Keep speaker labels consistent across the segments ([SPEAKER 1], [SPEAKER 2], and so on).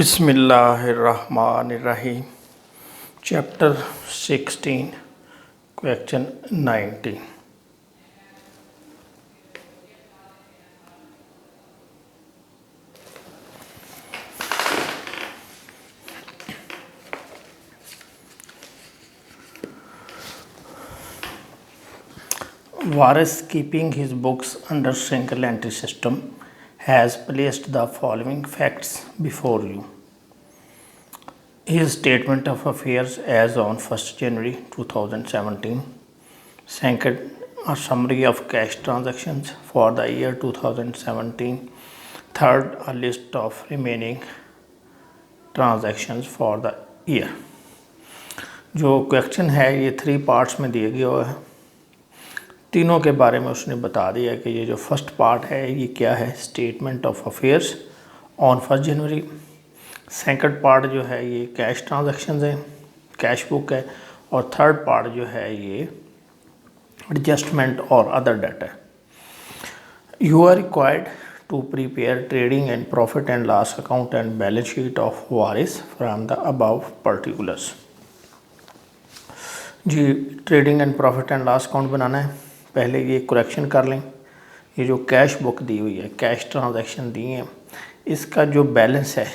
[SPEAKER 1] बिस्मिल्लाहिर्रहमानिर्रहीम। Chapter 16 question 19। Waris, keeping his books under single entry system, has placed the following facts before you. His statement of affairs as on 1st January 2017. Second, a summary of cash transactions for the year 2017. Third, a list of remaining transactions for the year. जो question है ये 3 parts में दिया गया हुआ है। तीनों के बारे में उसने बता दिया कि ये जो फर्स्ट पार्ट है ये क्या है, statement of affairs on 1 January. Second part जो है ये कैश ट्रांजैक्शंस है, कैश बुक है। और थर्ड पार्ट जो है ये एडजस्टमेंट और अदर डाटा है। You are required to prepare trading and profit and loss account and balance sheet of Waris from the above particulars. जी, trading and profit and loss account बनाना है। पहले ये करेक्शन कर लें। ये जो कैश बुक दी हुई है, कैश ट्रांजैक्शन दी हैं, इसका जो बैलेंस है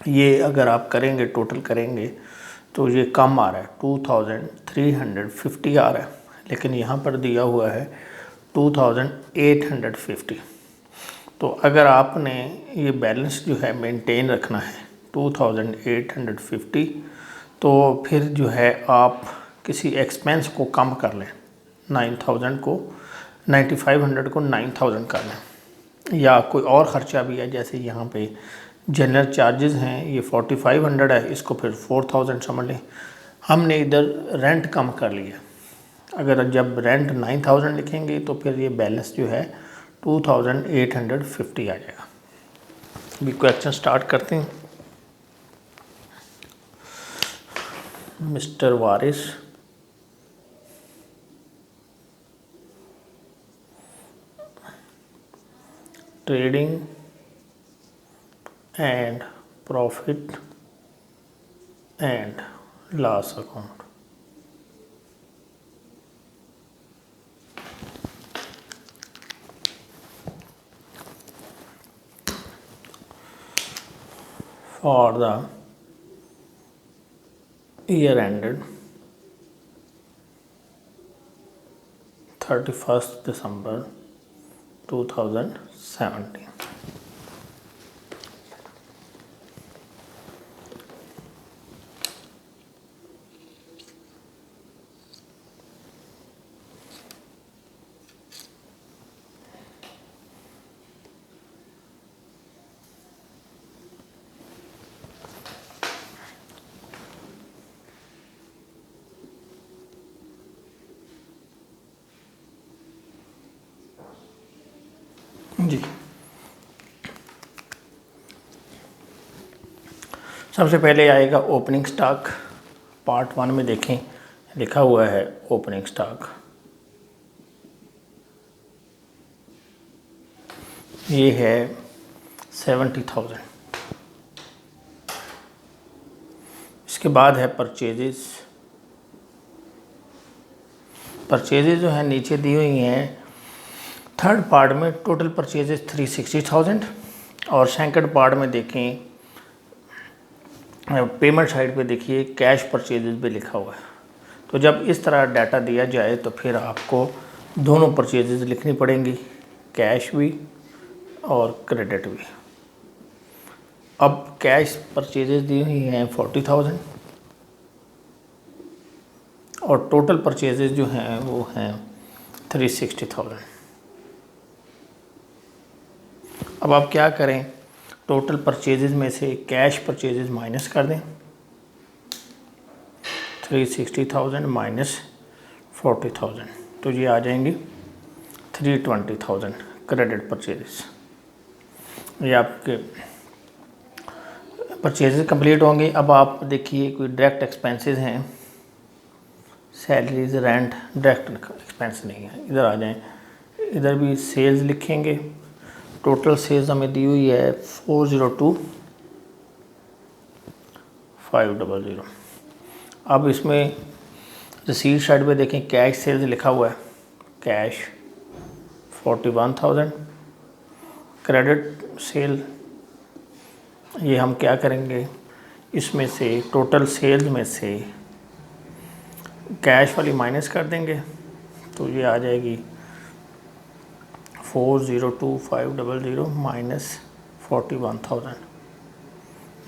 [SPEAKER 1] ये अगर आप करेंगे, टोटल करेंगे तो ये कम आ रहा है, 2350 आ रहा है। लेकिन यहाँ पर दिया हुआ है 2850। तो अगर आपने ये बैलेंस जो है मेंटेन रखना है 2850, तो फिर जो है आप किसी एक्सपेंस को कम कर लें। 9500 को 9000 कर लें। या कोई और ख़र्चा भी है, जैसे यहाँ पे जनरल चार्जेस हैं, ये 4500 है, इसको फिर 4000 समझ लें। हमने इधर रेंट कम कर लिया। अगर जब रेंट 9000 लिखेंगे तो फिर ये बैलेंस जो है 2850 आ जाएगा। अभी क्वेश्चन स्टार्ट करते हैं। Mister Waris trading and profit and loss account. For the year ended 31st December 2017। जी, सबसे पहले आएगा ओपनिंग स्टॉक। पार्ट 1 में देखें, लिखा हुआ है ओपनिंग स्टॉक। ये है 70,000। इसके बाद है परचेजेस। परचेजेस जो है नीचे दी हुई हैं। थर्ड पार्ट में टोटल परचेजेस 360,000 और सेकंड पार्ट में देखें, पेमेंट साइड पे देखिए कैश परचेजेस भी लिखा हुआ है। तो जब इस तरह डाटा दिया जाए तो फिर आपको दोनों परचेजेस लिखनी पड़ेंगी, कैश भी और क्रेडिट भी। अब कैश परचेजेस दी हुई हैं 40,000 और टोटल परचेजेस जो हैं वो हैं 360,000। अब आप क्या करें, टोटल परचेजेस में से कैश परचेजेस माइनस कर दें। 360,000 माइनस 40,000 तो ये आ जाएंगे 320,000 क्रेडिट परचेजेस। ये आपके परचेजेस कंप्लीट होंगे। अब आप देखिए कोई डायरेक्ट एक्सपेंसेस हैं, सैलरीज, रेंट, डायरेक्ट एक्सपेंस नहीं है। इधर आ जाएं, इधर भी सेल्स लिखेंगे। टोटल सेल्स हमें दी हुई है 402 500। अब इसमें रिसीट साइड पे देखें, कैश सेल्स लिखा हुआ है, कैश 41,000, क्रेडिट सेल, ये हम क्या करेंगे, इसमें से टोटल सेल्स में से कैश वाली माइनस कर देंगे, तो ये आ जाएगी 402,500 माइनस 41,000,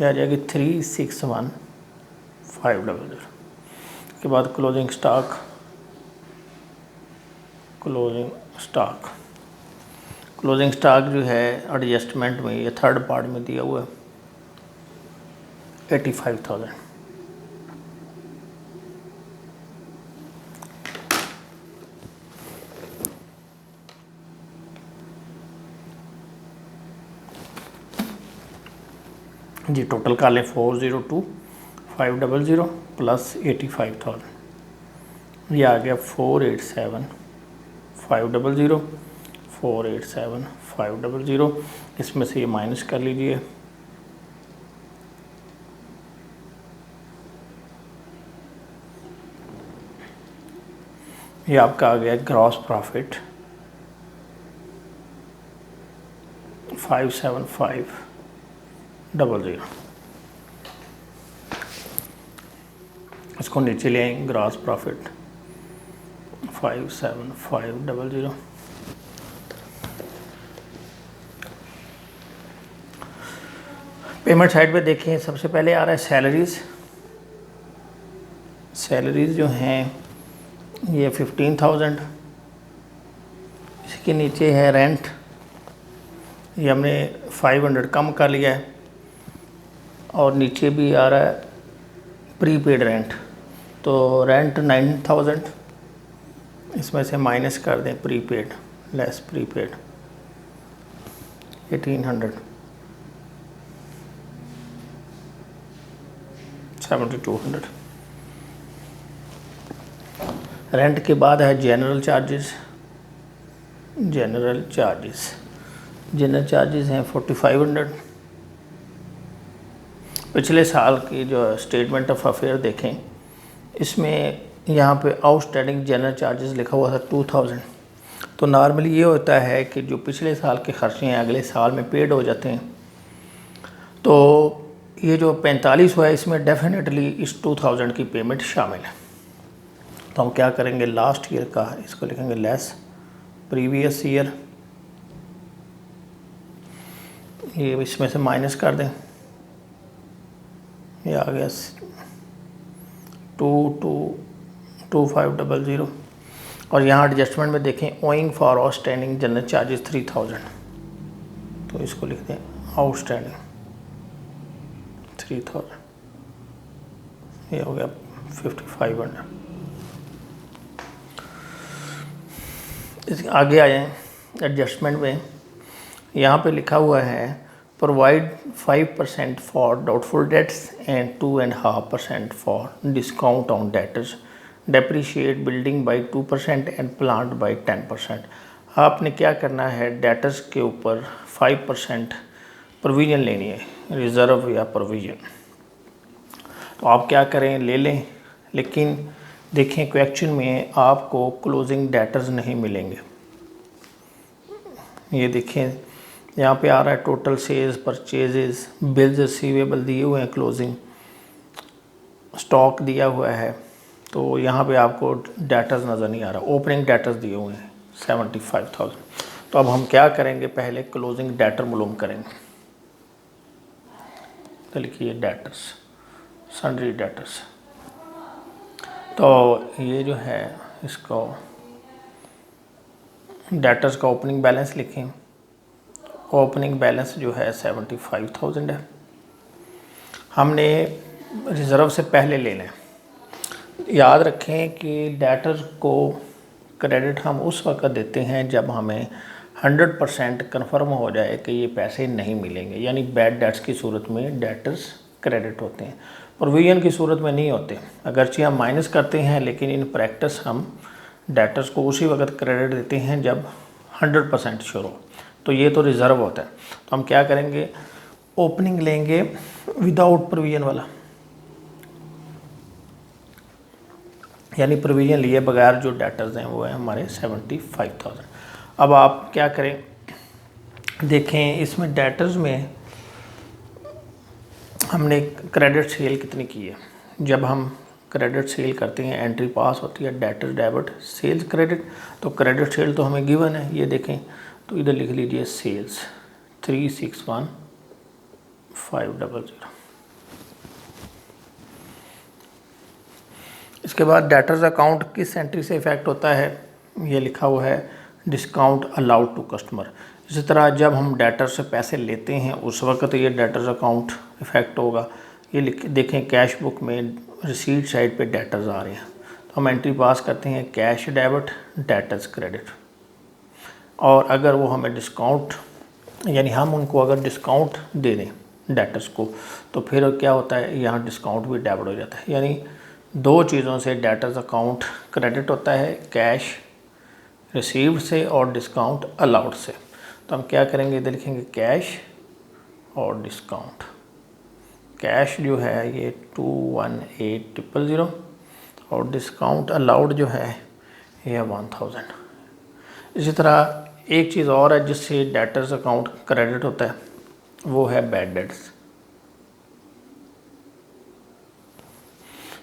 [SPEAKER 1] ये आ जाएगी 361,500। के बाद क्लोजिंग स्टॉक जो है एडजस्टमेंट में, ये थर्ड पार्ट में दिया हुआ है 85,000। जी टोटल कर लें 402,500 प्लस 85,000, ये आ गया 487,500। इसमें से ये माइनस कर लीजिए, ये आपका आ गया ग्रॉस प्रॉफिट 575,000। इसको नीचे ले आएंगे, ग्रॉस प्रॉफिट 575,000। पेमेंट साइड पे देखें, सबसे पहले आ रहा है सैलरीज जो हैं ये 15,000। इसके नीचे है रेंट, ये हमने 500 कम कर लिया है, और नीचे भी आ रहा है प्रीपेड रेंट, तो रेंट 9,000, इसमें से माइनस कर दें प्रीपेड लेस प्रीपेड 1,800, 7,200। रेंट के बाद है जनरल चार्जेस हैं 4,500। पिछले साल की जो स्टेटमेंट ऑफ अफेयर देखें, इसमें यहाँ पे आउटस्टैंडिंग जनरल चार्जेस लिखा हुआ था 2,000। तो नॉर्मली ये होता है कि जो पिछले साल के खर्चे हैं अगले साल में पेड हो जाते हैं, तो ये जो 45 हुआ है इसमें डेफिनेटली इस 2,000 की पेमेंट शामिल है। तो हम क्या करेंगे, लास्ट ईयर का इसको लिखेंगे लेस प्रीवियस ईयर, ये इसमें से माइनस कर दें, ये आ गया 22,500। और यहाँ एडजस्टमेंट में देखें, owing for outstanding general charges 3,000, तो इसको लिख दें आउटस्टैंडिंग 3,000, ये हो गया 5,500। इसके आगे आ जाएँ एडजस्टमेंट में, यहाँ पे लिखा हुआ है provide 5% for doubtful debts and 2.5% for discount on debtors, depreciate building by 2% and plant by 10%। आपने क्या करना है, डेटर्स के ऊपर 5% प्रोविज़न लेनी है, रिज़र्व या प्रोविज़न। तो आप क्या करें, ले लें, लेकिन देखें क्वेश्चन में आपको क्लोजिंग डेटर्स नहीं मिलेंगे। ये देखें यहाँ पे आ रहा है total sales, purchases, bills receivable दिए हुए हैं, क्लोजिंग स्टॉक दिया हुआ है, तो यहाँ पे आपको डेटर्स नज़र नहीं आ रहा। ओपनिंग डेटर्स दिए हुए हैं 75,000। तो अब हम क्या करेंगे, पहले क्लोजिंग डेटर मालूम करेंगे। तो लिखिए डेटर्स, सन्ड्री डेटर्स, तो ये जो है इसको डेटर्स का ओपनिंग बैलेंस लिखें। ओपनिंग बैलेंस जो है 75,000 है, हमने रिज़र्व से पहले ले लें। याद रखें कि डेटर्स को क्रेडिट हम उस वक्त देते हैं जब हमें 100% कन्फर्म हो जाए कि ये पैसे नहीं मिलेंगे, यानी बैड डेट्स की सूरत में डेटर्स क्रेडिट होते हैं, प्रोविज़न की सूरत में नहीं होते। अगरचे हम माइनस करते हैं, लेकिन इन प्रैक्टिस हम डेटर्स को उसी वक्त क्रेडिट देते हैं जब 100% श्योर हो, तो ये तो रिज़र्व होता है। तो हम क्या करेंगे, ओपनिंग लेंगे विदाउट प्रोविज़न वाला, यानी प्रोविज़न लिए बगैर जो डेटर्स हैं वो है हमारे 75,000। अब आप क्या करें, देखें इसमें डेटर्स में हमने क्रेडिट सेल कितनी की है। जब हम क्रेडिट सेल करते हैं एंट्री पास होती है डेटर्स डेबिट सेल्स क्रेडिट, तो क्रेडिट सेल तो हमें गिवन है, ये देखें तो इधर लिख लीजिए सेल्स 361,500। इसके बाद डेटर्स अकाउंट किस एंट्री से इफ़ेक्ट होता है, ये लिखा हुआ है डिस्काउंट अलाउड टू कस्टमर। इसी तरह जब हम डेटर से पैसे लेते हैं उस वक्त ये डेटर्स अकाउंट इफ़ेक्ट होगा। ये देखें कैश बुक में रिसीट साइड पे डेटर्स आ रहे हैं, तो हम एंट्री पास करते हैं कैश डेबिट डेटर्स क्रेडिट। और अगर वो हमें डिस्काउंट यानी हम उनको अगर डिस्काउंट दे दें डेटर्स को, तो फिर क्या होता है यहाँ डिस्काउंट भी डेबिट हो जाता है। यानी दो चीज़ों से डेटर्स अकाउंट क्रेडिट होता है, कैश रिसीव्ड से और डिस्काउंट अलाउड से। तो हम क्या करेंगे, इधर लिखेंगे कैश और डिस्काउंट। कैश जो है ये 218,000 और डिस्काउंट अलाउड जो है ये 1000। इसी तरह एक चीज़ और है जिससे डेटर्स अकाउंट क्रेडिट होता है, वो है बैड डेट्स।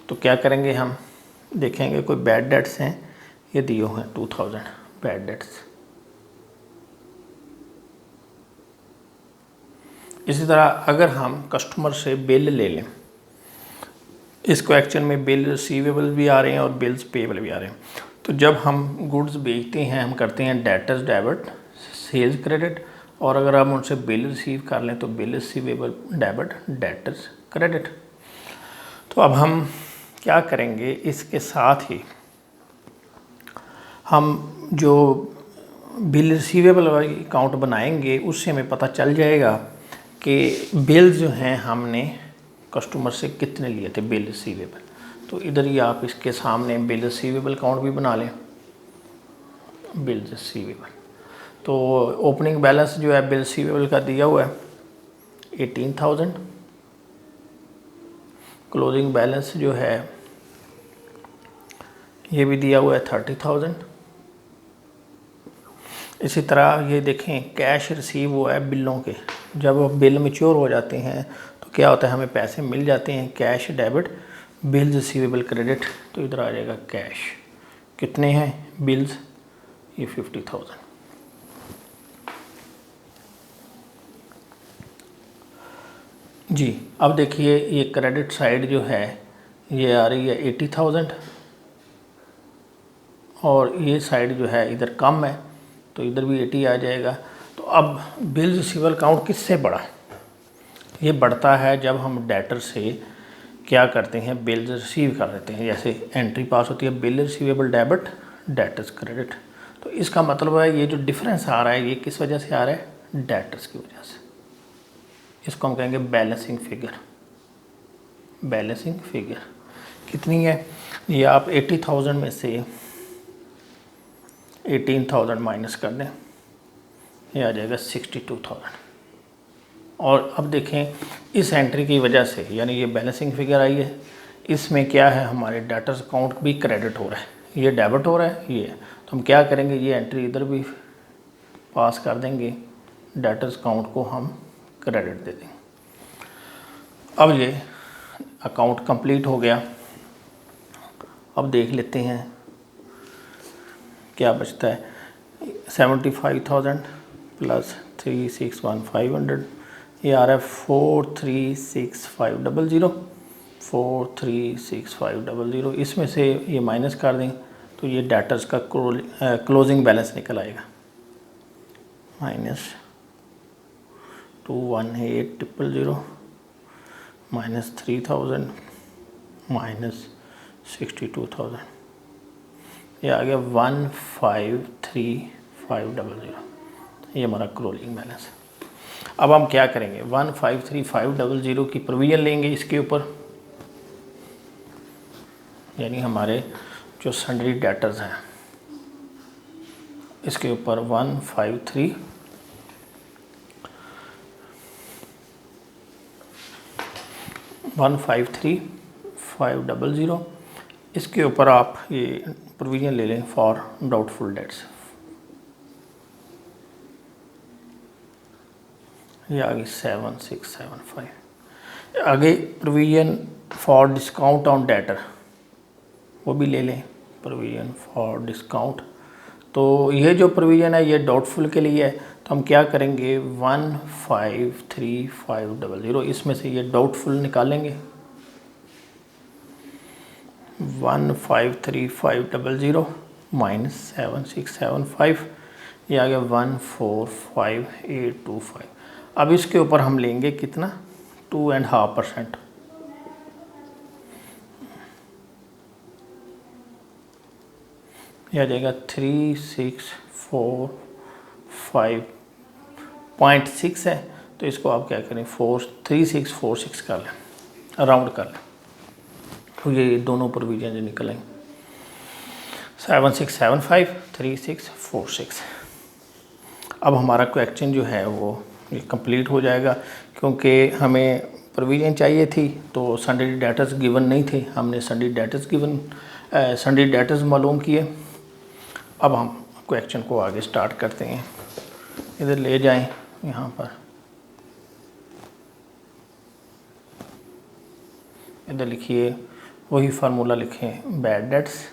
[SPEAKER 1] तो क्या करेंगे, हम देखेंगे कोई बैड डेट्स हैं, ये दिए हैं 2000 बैड डेट्स। इसी तरह अगर हम कस्टमर से बिल ले लें, इस क्वेश्चन में बिल रिसीवेबल भी आ रहे हैं और बिल्स पेबल भी आ रहे हैं। तो जब हम गुड्स बेचते हैं हम करते हैं डेटर्स डेबिट सेल्स क्रेडिट, और अगर हम उनसे बिल रिसीव कर लें तो bill receivable debit debtors credit. तो अब हम क्या करेंगे, इसके साथ ही हम जो बिल रिसीवेबल अकाउंट बनाएंगे उससे हमें पता चल जाएगा कि बिल जो हैं हमने कस्टमर से कितने लिए थे बिल रिसीवेबल। तो इधर ही आप इसके सामने बिल रिसीवेबल अकाउंट भी बना लें, बिल रिसीवेबल। तो ओपनिंग बैलेंस जो है बिल रिसीवेबल का दिया हुआ है 18,000, क्लोजिंग बैलेंस जो है ये भी दिया हुआ है 30,000। इसी तरह ये देखें कैश रिसीव हुआ है बिलों के, जब बिल मैच्योर हो जाते हैं तो क्या होता है हमें पैसे मिल जाते हैं, cash debit bills receivable credit. तो इधर आ जाएगा कैश, कितने हैं बिल्स, ये 50,000। जी अब देखिए ये क्रेडिट साइड जो है ये आ रही है 80,000 और ये साइड जो है इधर कम है तो इधर भी 80 आ जाएगा। तो अब बिल रिसीवेबल अकाउंट किससे बढ़ा, ये बढ़ता है जब हम डेटर से क्या करते हैं बिल रिसीव कर लेते हैं। जैसे एंट्री पास होती है bill receivable debit debtors credit. तो इसका मतलब है ये जो डिफरेंस आ रहा है ये किस वजह से आ रहा है, डेटर्स की वजह से। इसको हम कहेंगे बैलेंसिंग फिगर। बैलेंसिंग फिगर कितनी है, ये आप 80,000 में से 18,000 माइनस कर दें, ये आ जाएगा 62,000। और अब देखें इस एंट्री की वजह से यानी ये बैलेंसिंग फिगर आई है, इसमें क्या है हमारे डेटर्स अकाउंट भी क्रेडिट हो रहा है, ये डेबिट हो रहा है ये। तो हम क्या करेंगे, ये एंट्री इधर भी पास कर देंगे, डेटर्स अकाउंट को हम क्रेडिट दे देंगे। अब ये अकाउंट कंप्लीट हो गया। अब देख लेते हैं क्या बचता है, 75,000 प्लस 361,500, ये आ रहा है 436,500। 436,500 इसमें से ये माइनस कर दें तो ये डेटर्स का क्लोजिंग बैलेंस निकल आएगा, -218,000 माइनस 3,000 माइनस 62,000, ये आ गया 153,500। ये हमारा क्लोजिंग बैलेंस। अब हम क्या करेंगे, 153,500 की प्रोविजन लेंगे इसके ऊपर, यानी हमारे जो सन्ड्री डेटर्स हैं इसके ऊपर 153,500 इसके ऊपर आप ये प्रोविज़न ले लें फॉर डाउटफुल डेट्स। ये आ गई 7675। आगे provision for discount on debtor, वो भी ले लें, प्रोविज़न फॉर डिस्काउंट। तो ये जो प्रोविज़न है ये डाउटफुल के लिए है, तो हम क्या करेंगे 153500, इसमें से ये डाउटफुल निकालेंगे। 153500 माइनस 7675, ये आ गया 145825। अब इसके ऊपर हम लेंगे कितना 2.5%। यह आ जाएगा 3645.6 है, तो इसको आप क्या करें 3646 कर लें, राउंड कर लें, तो ये दोनों प्रोविजन निकलेंगे 7675 3646। अब हमारा क्वेश्चन जो है वो ये कंप्लीट हो जाएगा, क्योंकि हमें प्रोविजन चाहिए थी तो संडे डेटर्स गिवन नहीं थे, हमने संडे डेटर्स मालूम किए। अब हम क्वेश्चन को आगे स्टार्ट करते हैं। इधर ले जाएं, यहाँ पर इधर लिखिए, वही फार्मूला लिखें, bad debts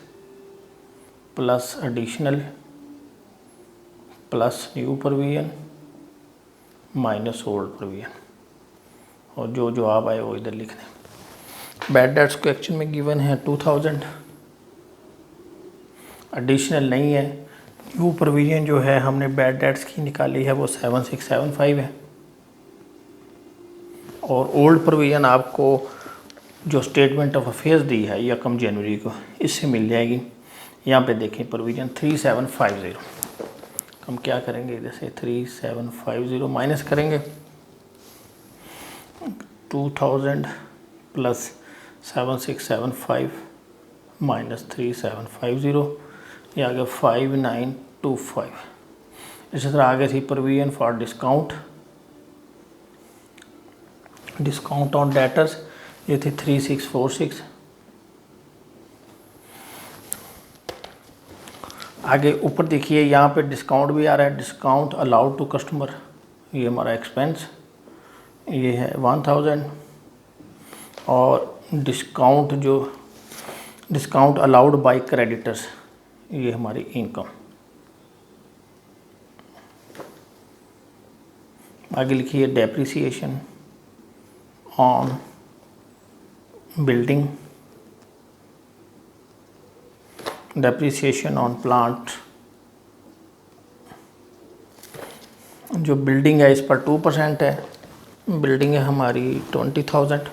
[SPEAKER 1] plus additional plus new provision minus old provision, और जो जवाब आए वो इधर लिख दें। बैड डेट्स क्वेश्चन में गिवन है 2000, एडिशनल नहीं है। न्यू प्रोविजन जो है हमने बैड डेट्स की निकाली है वो 7675 है, और ओल्ड प्रोविजन आपको जो स्टेटमेंट ऑफ अफेयर्स दी है 1 जनवरी को, इससे मिल जाएगी। यहाँ पे देखें प्रोविजन 3750, हम क्या करेंगे इधर से 3750 माइनस करेंगे 2000 प्लस 7675 माइनस 3750, ये आ गया 5925। इसी तरह आगे थी provision for discount on debtors, ये थी 3646। आगे ऊपर देखिए यहाँ पे डिस्काउंट भी आ रहा है, डिस्काउंट अलाउड टू कस्टमर, ये हमारा एक्सपेंस ये है 1000, और डिस्काउंट अलाउड बाय क्रेडिटर्स ये हमारी इनकम। आगे लिखिए depreciation on building, depreciation on plant, जो बिल्डिंग है इस पर 2% है, बिल्डिंग है हमारी 20,400,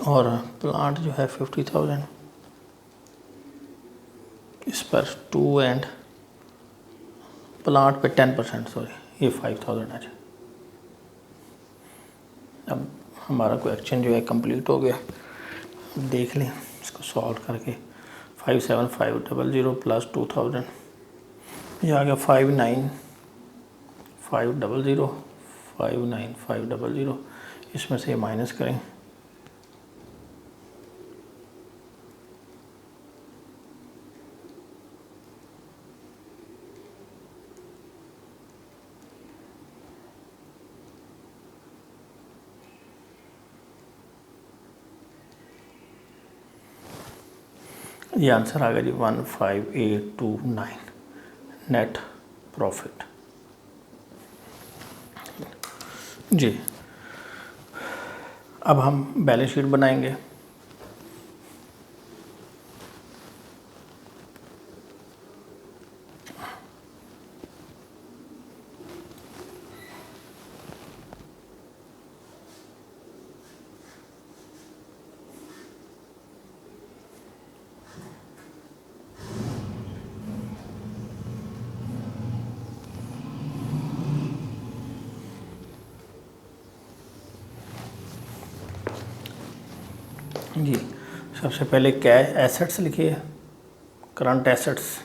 [SPEAKER 1] और प्लांट जो है 50,000, इस पर 2 एंड प्लांट पे 10%, सॉरी ये 5,000 है। अब हमारा क्वेश्चन जो है कंप्लीट हो गया, देख लें इसको सॉल्व करके। 57500 प्लस 2000, ये आ गया 59500, इसमें से माइनस करें, ये आंसर आ गया जी 15829 नेट प्रॉफिट जी। अब हम बैलेंस शीट बनाएंगे। जी सबसे पहले कैश एसेट्स लिखिए, करंट एसेट्स,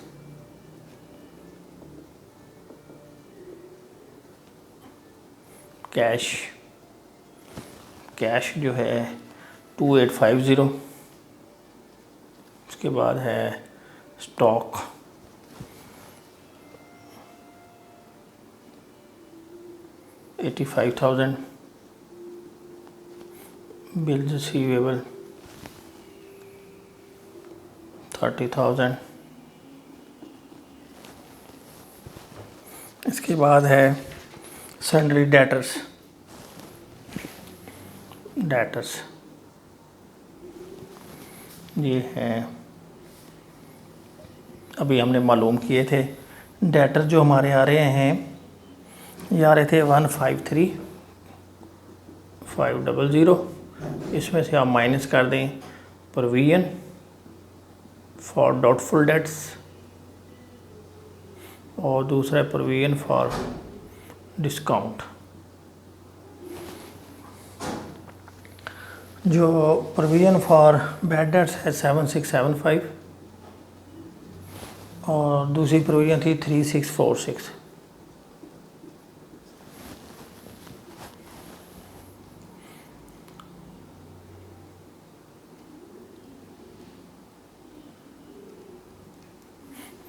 [SPEAKER 1] कैश जो है 2850। उसके बाद है स्टॉक 85,000। Bills receivable 30,000। इसके बाद है सन्ड्री डेटर्स ये है, अभी हमने मालूम किए थे। डेटर जो हमारे आ रहे हैं, ये आ रहे थे 153,500। इसमें से आप माइनस कर दें प्रोविजन फॉर डाउटफुल डेट्स और दूसरा प्रोविजन फॉर डिस्काउंट। जो प्रोविजन फॉर बैड डेट्स है 7675 और दूसरी प्रोविजन थी 3646।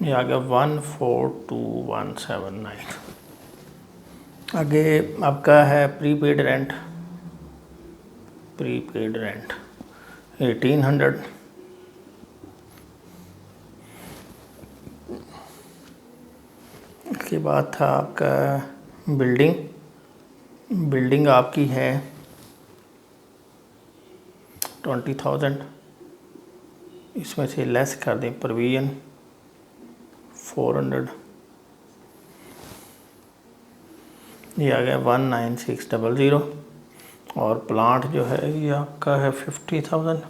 [SPEAKER 1] ये आ गया 142179। आगे आपका है प्रीपेड रेंट 1800। इसके बाद था आपका बिल्डिंग आपकी है 20,000। इसमें से लेस कर दें प्रोविजन 400। ये आ गया 19600। और प्लांट जो है ये आपका है 50,000।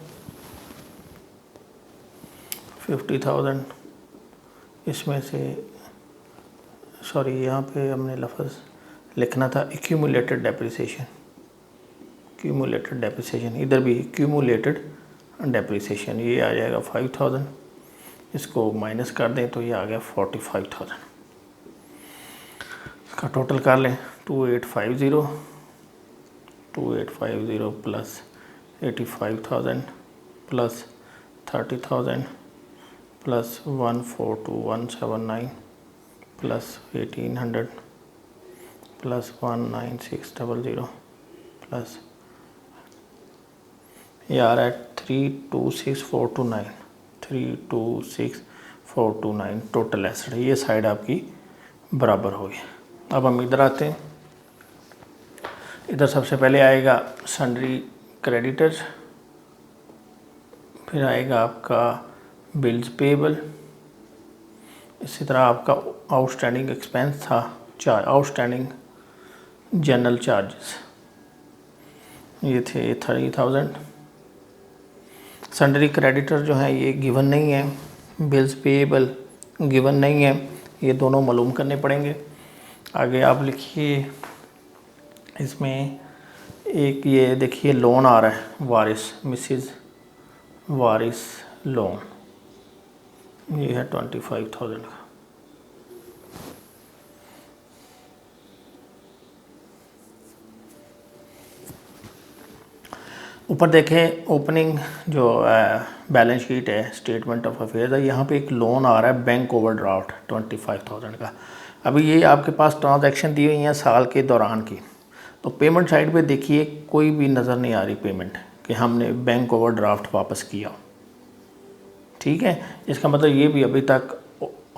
[SPEAKER 1] इसमें से सॉरी, यहाँ पे हमने लफ्ज़ लिखना था एक्यूमुलेटेड डेप्रिसिएशन, इधर भी एक्यूमुलेटेड डेप्रिसिएशन। ये आ जाएगा 5,000। इसको माइनस कर दें तो ये आ गया 45,000। इसका टोटल कर लें 2850 plus 85,000 plus 30,000 plus 142179 plus 1800 plus 19600 plus ये आ रहा है 326,429 टोटल एसेट। ये साइड आपकी बराबर हो गई। अब हम इधर आते हैं। इधर सबसे पहले आएगा सन्ड्री क्रेडिटर्स, फिर आएगा आपका बिल्स पेबल। इसी तरह आपका आउटस्टैंडिंग एक्सपेंस था, आउटस्टैंडिंग जनरल चार्जेस ये थे 30,000। सन्ड्री क्रेडिटर जो है ये गिवन नहीं है, बिल्स पेएबल गिवन नहीं है, ये दोनों मालूम करने पड़ेंगे। आगे आप लिखिए, इसमें एक ये देखिए लोन आ रहा है मिसिज वारिस लोन, ये है 25,000 का। ऊपर देखें ओपनिंग जो बैलेंस शीट है, स्टेटमेंट ऑफ अफेयर्स है, यहाँ पे एक लोन आ रहा है बैंक ओवरड्राफ्ट 25,000 का। अभी ये आपके पास ट्रांजैक्शन दी हुई हैं साल के दौरान की, तो पेमेंट साइड पे देखिए कोई भी नज़र नहीं आ रही पेमेंट कि हमने बैंक ओवरड्राफ्ट वापस किया। ठीक है, इसका मतलब ये भी अभी तक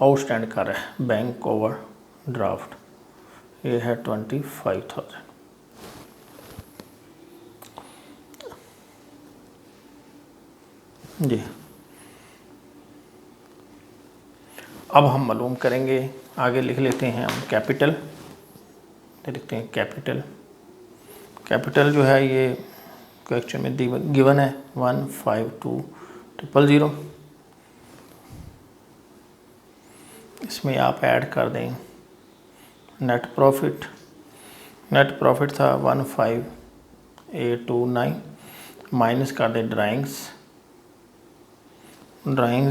[SPEAKER 1] आउटस्टैंड कर रहा है बैंक ओवरड्राफ्ट, ये है 25,000। जी, अब हम मालूम करेंगे, आगे लिख लेते हैं हम कैपिटल, लिखते हैं कैपिटल जो है ये क्वेश्चन में गिवन है 152,000। इसमें आप ऐड कर दें नेट प्रॉफिट था 15,829, माइनस कर दें ड्राइंग्स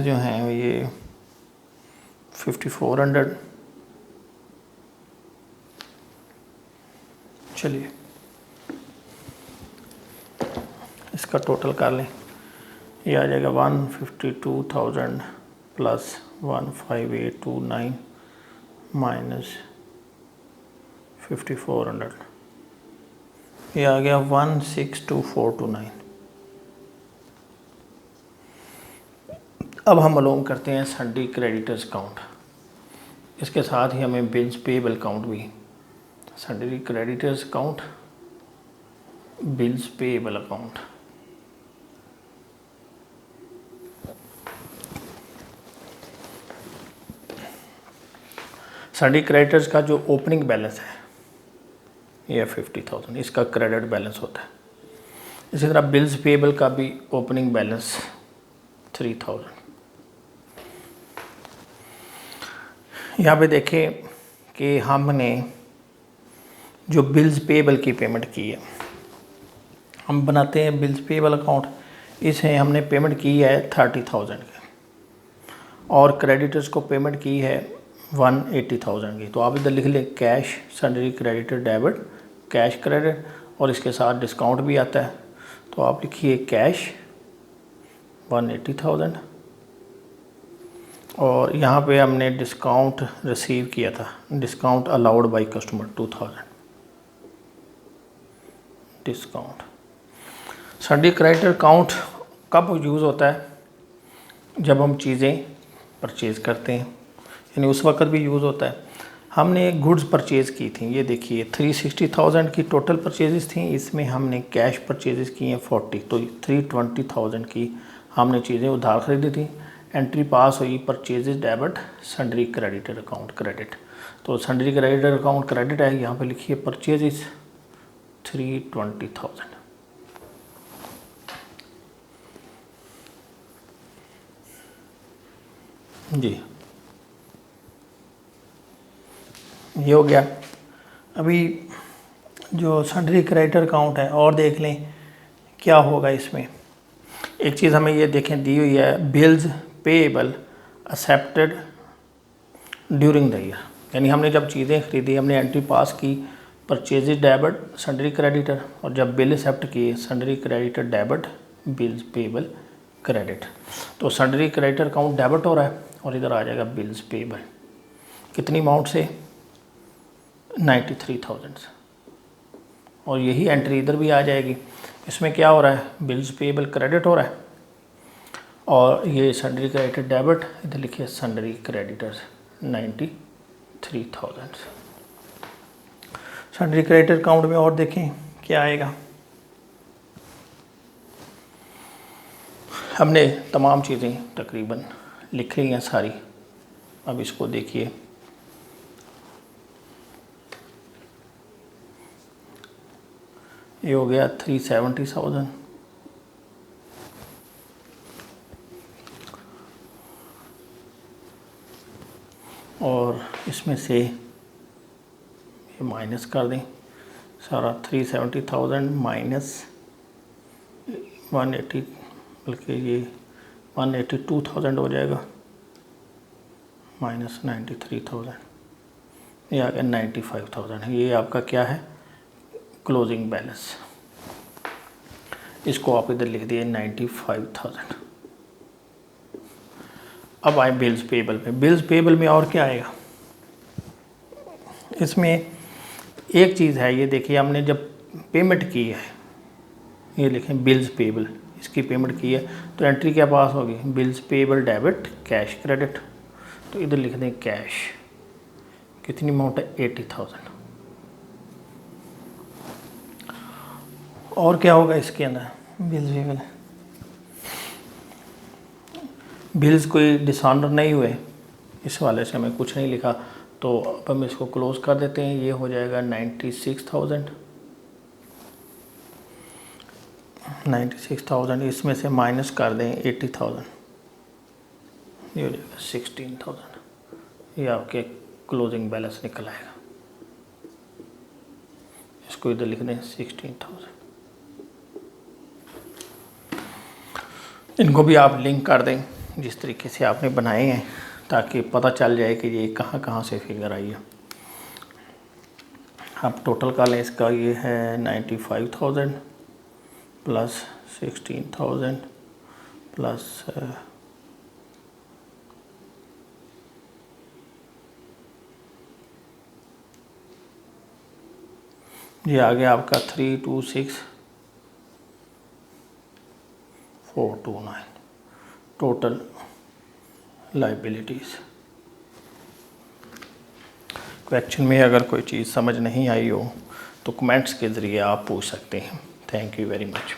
[SPEAKER 1] जो हैं ये 5,400, चलिए इसका टोटल कर लें, ये आ जाएगा 152,000 प्लस 15829 माइनस 5400, ये आ गया 162429। अब हम अलोंग करते हैं सन्ड्री क्रेडिटर्स काउंट, इसके साथ ही हमें बिल्स पेबल काउंट भी, sundry creditors count, bills payable account. Sundry creditors का जो ओपनिंग बैलेंस है ये 50,000, इसका क्रेडिट बैलेंस होता है। इसी तरह बिल्स पेबल का भी ओपनिंग बैलेंस 3,000। यहाँ पे देखें कि हमने जो बिल्स पेबल की पेमेंट की है, हम बनाते हैं बिल्स पेबल अकाउंट, इसे हमने पेमेंट की है 30,000 की और क्रेडिटर्स को पेमेंट की है 180,000 की। तो आप इधर लिख लें cash sundry creditor debit, cash credit, और इसके साथ डिस्काउंट भी आता है। तो आप लिखिए कैश 180,000 और यहाँ पे हमने डिस्काउंट रिसीव किया था, discount allowed by customer 2000 discount. Sundry creditor count कब यूज़ होता है? जब हम चीज़ें परचेज़ करते हैं, यानी उस वक्त भी यूज़ होता है। हमने गुड्स परचेज़ की थी, ये देखिए 360,000 की टोटल परचेज़ थी, इसमें हमने कैश परचेज़ की हैं 40, तो 320,000 की हमने चीज़ें उधार खरीदी थी। एंट्री पास हुई purchase debit sundry creditor account credit, तो सन्ड्री क्रेडिटर अकाउंट क्रेडिट है। यहाँ पे लिखिए परचेज़ 320,000। जी ये हो गया। अभी जो सन्ड्री क्रेडिटर अकाउंट है और देख लें क्या होगा इसमें। एक चीज़ हमें ये देखें दी हुई है, bills payable accepted during the year, यानी हमने जब चीज़ें खरीदी हमने एंट्री पास की परचेज डेबिट सन्ड्री क्रेडिटर, और जब बिल एक्सेप्ट किए sundry creditor debit bills payable credit. तो सन्ड्री क्रेडिटर अकाउंट डेबिट हो रहा है और इधर आ जाएगा बिल्स पेएबल, कितनी अमाउंट से 93,000 से, और यही एंट्री इधर भी आ जाएगी। इसमें क्या हो रहा है, बिल्स पेएबल क्रेडिट हो रहा है और ये सन्ड्री क्रेडिटर डेबिट, इधर लिखिए sundry creditors 93,000। Sundry creditor account में और देखें क्या आएगा। हमने तमाम चीज़ें तकरीबन लिख ली हैं सारी। अब इसको देखिए, ये हो गया 370,000 और इसमें से ये माइनस कर दें सारा, 370,000 माइनस 180, बल्कि ये 182,000 हो जाएगा, माइनस 93,000, ये आ गया 95,000। ये आपका क्या है, क्लोजिंग बैलेंस। इसको आप इधर लिख दिए 95,000। अब आए बिल्स पेएबल पे। बिल्स पेएबल में और क्या आएगा, इसमें एक चीज़ है, ये देखिए हमने जब पेमेंट की है, ये लिखें बिल्स पेएबल, इसकी पेमेंट की है तो एंट्री क्या पास होगी, bills payable debit cash credit. तो इधर लिख दें कैश, कितनी अमाउंट है 80,000। और क्या होगा इसके अंदर, बिल्स पेएबल, बिल्स कोई डिसऑनर नहीं हुए, इस वाले से हमें कुछ नहीं लिखा, तो अब हम इसको क्लोज कर देते हैं। ये हो जाएगा 96,000, 96,000, इसमें से माइनस कर दें 80,000, ये हो जाएगा 16,000। ये आपके क्लोजिंग बैलेंस निकल आएगा। इसको इधर लिख दें 16,000। इनको भी आप लिंक कर दें जिस तरीके से आपने बनाए हैं, ताकि पता चल जाए कि ये कहाँ कहाँ से फिगर आई है। अब टोटल का लें इसका, ये है 95,000 प्लस 16,000 प्लस ये आ गया आपका 326,429 टोटल लाइबिलिटीज़। क्वेश्चन में अगर कोई चीज़ समझ नहीं आई हो तो कमेंट्स के ज़रिए आप पूछ सकते हैं। Thank you very much.